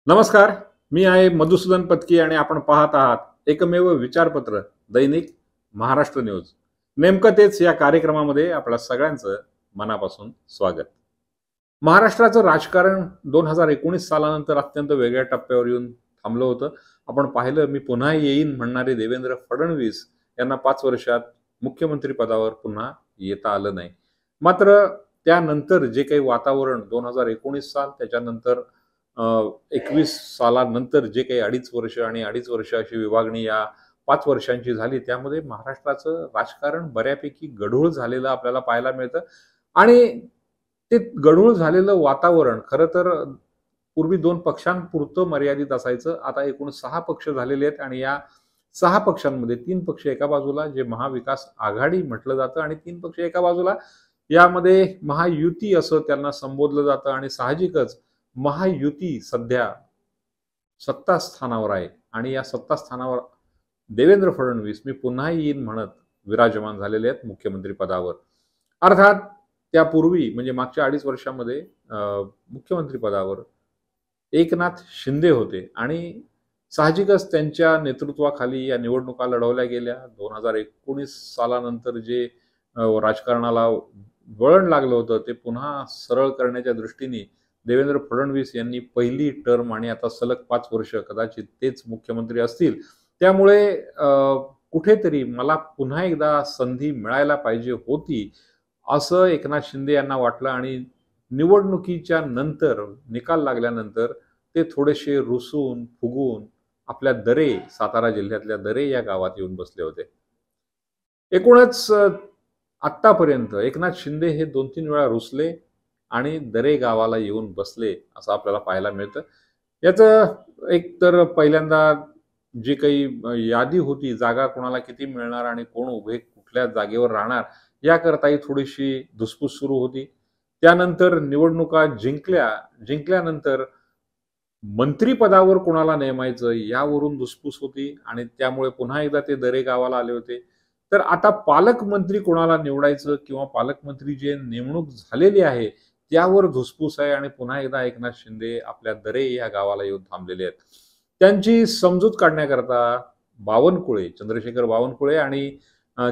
नमस्कार. मी आहे मधुसूदन पत्की आणि आपण पाहत आहात एकमेव विचारपत्र दैनिक महाराष्ट्र न्यूज. नेमकं तेच या कार्यक्रमामध्ये आपल्या सगळ्यांचं मनापासून स्वागत. महाराष्ट्राचं राजकारण 2019 सालानंतर अत्यंत वेगळ्या टप्प्यावर येऊन थांबलं होतं. आपण पाहिलं मी पुन्हा येईन म्हणणारे देवेंद्र फडणवीस यांना 5 वर्षात मुख्यमंत्री पदावर पुन्हा येता आलं नाही. मात्र त्यानंतर जे काही वातावरण 2019 साल त्याच्यानंतर 21 सालानंतर जे काही 2.5 वर्ष आणि 2.5 वर्ष अशी विभागणी या 5 वर्षांची झाली, त्यामध्ये महाराष्ट्राचं राजकारण बऱ्यापैकी गढूळ झालेलं आपल्याला पाहायला मिळतं. आणि ते गढूळ झालेलं वातावरण खरं तर पूर्वी 2 पक्षांपुरतं मर्यादित असायचं. आता एकूण 6 पक्ष झालेले आहेत आणि या 6 पक्षांमध्ये 3 पक्ष एका बाजूला जे महाविकास आघाडी म्हटलं जातं आणि 3 पक्ष एका बाजूला यामध्ये महायुती असं त्यांना संबोधलं जातं. आणि साहजिकच महायुती सध्या सत्तास्थानावर आहे आणि या सत्तास्थानावर देवेंद्र फडणवीस मी पुन्हा येईन म्हणत विराजमान झालेले आहेत मुख्यमंत्री पदावर. अर्थात त्यापूर्वी म्हणजे मागच्या 2.5 वर्षामध्ये मुख्यमंत्री पदावर एकनाथ शिंदे होते आणि साहजिकच त्यांच्या नेतृत्वाखाली या निवडणुका लढवल्या गेल्या. 2019 सालानंतर जे राजकारणाला वळण लागलं होतं ते पुन्हा सरळ करण्याच्या दृष्टीने देवेंद्र फडणवीस यांनी पहिली टर्म आणि आता सलग 5 वर्ष कदाचित तेच मुख्यमंत्री असतील. त्यामुळे कुठेतरी मला पुन्हा एकदा संधी मिळायला पाहिजे होती असं एकनाथ शिंदे यांना वाटलं आणि निवडणुकीच्या नंतर निकाल लागल्यानंतर ते थोडेसे रुसून फुगून आपल्या दरे, सातारा जिल्ह्यातल्या दरे या गावात येऊन बसले होते. एकूणच आत्तापर्यंत एकनाथ शिंदे हे 2-3 वेळा रुसले आणि दरे गावाला येऊन बसले असं आपल्याला पाहायला मिळतं. याचं एक तर पहिल्यांदा जी काही यादी होती, जागा कोणाला किती मिळणार आणि कोण उभे कुठल्या जागेवर राहणार याकरताही थोडीशी धुसफूस सुरू होती. त्यानंतर निवडणुका जिंकल्यानंतर मंत्रीपदावर कोणाला नेमायचं यावरून धुसफूस होती आणि त्यामुळे पुन्हा एकदा ते दरे गावाला आले होते. तर आता पालकमंत्री कोणाला निवडायचं किंवा पालकमंत्री जे नेमणूक झालेली आहे त्यावर धुसफूस आहे आणि पुन्हा एकदा एकनाथ शिंदे आपल्या दरे या गावाला येऊन थांबलेले आहेत. त्यांची समजूत काढण्याकरता बावनकुळे, चंद्रशेखर बावनकुळे आणि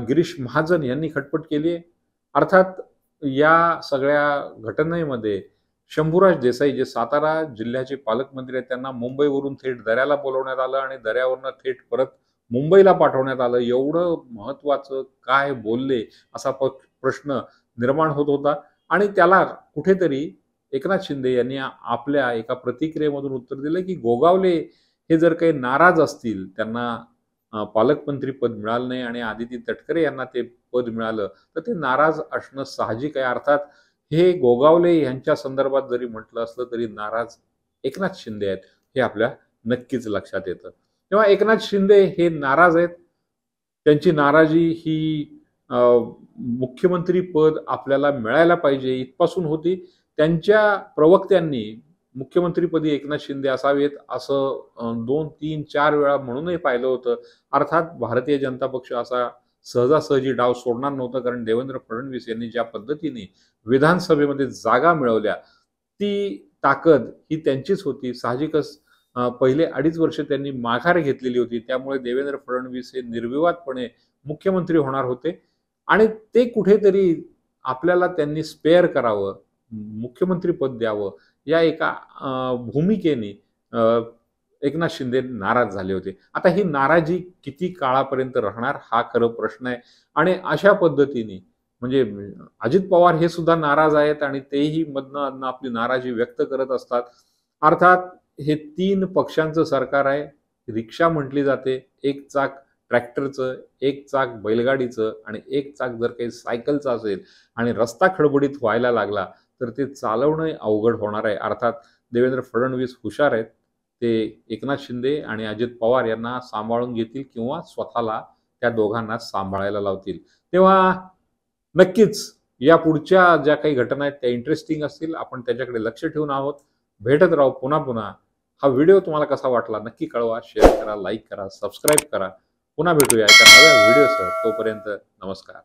गिरीश महाजन यांनी खटपट केली. अर्थात या सगळ्या घटनेमध्ये शंभूराज देसाई जे सातारा जिल्ह्याचे पालकमंत्री आहेत त्यांना मुंबईवरून थेट दऱ्याला बोलवण्यात आलं आणि दऱ्यावरनं थेट परत मुंबईला पाठवण्यात आलं. एवढं महत्वाचं काय बोलले असा प्रश्न निर्माण होत होता आणि त्याला कुठेतरी एकनाथ शिंदे यांनी आपल्या एका प्रतिक्रियेमधून उत्तर दिलं की गोगावले हे जर काही नाराज असतील, त्यांना पालकमंत्री पद मिळालं नाही आणि आदिती तटकरे यांना ते पद मिळालं तर ते नाराज असणं साहजिक आहे. अर्थात हे गोगावले यांच्या संदर्भात जरी म्हटलं असलं तरी नाराज एकनाथ शिंदे आहेत हे आपल्या नक्कीच लक्षात येतं. तेव्हा एकनाथ शिंदे हे नाराज आहेत. त्यांची नाराजी ही मुख्यमंत्री पद आपल्याला मिळायला पाहिजे इथपासून होती. त्यांच्या प्रवक्त्यांनी मुख्यमंत्रीपदी एकनाथ शिंदे असावेत असं 2, 3, 4 वेळा म्हणूनही पाहिलं होतं. अर्थात भारतीय जनता पक्ष असा सहजासहजी डाव सोडणार नव्हतं, कारण देवेंद्र फडणवीस यांनी ज्या पद्धतीने विधानसभेमध्ये जागा मिळवल्या ती ताकद ही त्यांचीच होती. साहजिकच पहिले 2.5 वर्ष त्यांनी माघार घेतलेली होती, त्यामुळे देवेंद्र फडणवीस हे निर्विवादपणे मुख्यमंत्री होणार होते आणि ते कुठेतरी आपल्याला त्यांनी स्पेअर करावं, मुख्यमंत्री पद द्यावं या एका भूमिकेने एकनाथ शिंदे नाराज झाले होते. आता ही नाराजी किती काळापर्यंत राहणार हा खरं प्रश्न आहे. आणि अशा पद्धतीने म्हणजे अजित पवार हे सुद्धा नाराज आहेत आणि तेही मधनं आपली नाराजी व्यक्त करत असतात. अर्थात हे 3 पक्षांचं सरकार आहे. रिक्षा म्हटली जाते, 1 चाक ट्रॅक्टरचं, 1 चाक बैलगाडीचं आणि 1 चाक जर काही सायकलचं असेल आणि रस्ता खडबडीत व्हायला लागला तर ते चालवणं अवघड होणार आहे. अर्थात देवेंद्र फडणवीस हुशार आहेत. ते एकनाथ शिंदे आणि अजित पवार यांना सांभाळून घेतील किंवा स्वतःला त्या दोघांना सांभाळायला लावतील. तेव्हा नक्कीच या पुढच्या ज्या काही घटना आहेत त्या इंटरेस्टिंग असतील. आपण त्याच्याकडे लक्ष ठेवून आहोत. भेटत राहू पुन्हा. हा व्हिडिओ तुम्हाला कसा वाटला नक्की कळवा, शेअर करा, लाईक करा, सबस्क्राईब करा. पुन्हा भेटूया एका नव्या व्हिडिओसह. तोपर्यंत नमस्कार.